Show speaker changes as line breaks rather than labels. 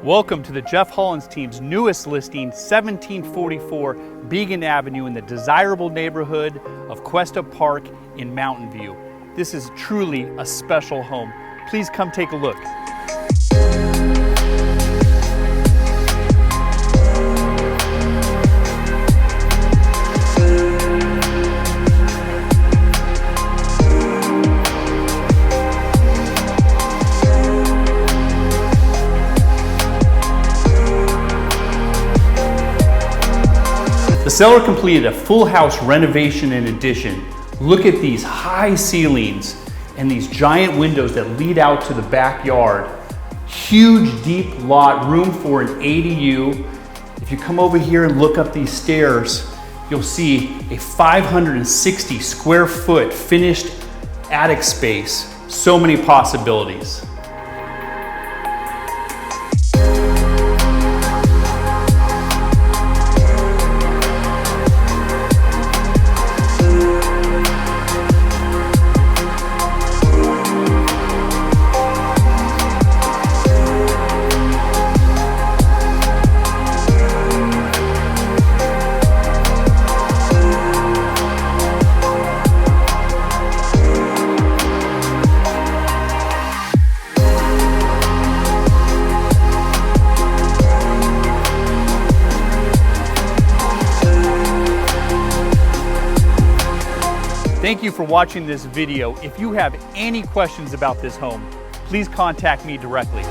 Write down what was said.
Welcome to the Jeff Hollins team's newest listing, 1744 Begen Avenue in the desirable neighborhood of Cuesta Park in Mountain View. This is truly a special home. Please come take a look. The seller completed a full house renovation and addition. Look at these high ceilings and these giant windows that lead out to the backyard. Huge deep lot, room for an ADU. If you come over here and look up these stairs, you'll see a 560 square foot finished attic space. So many possibilities. Thank you for watching this video. If you have any questions about this home, please contact me directly.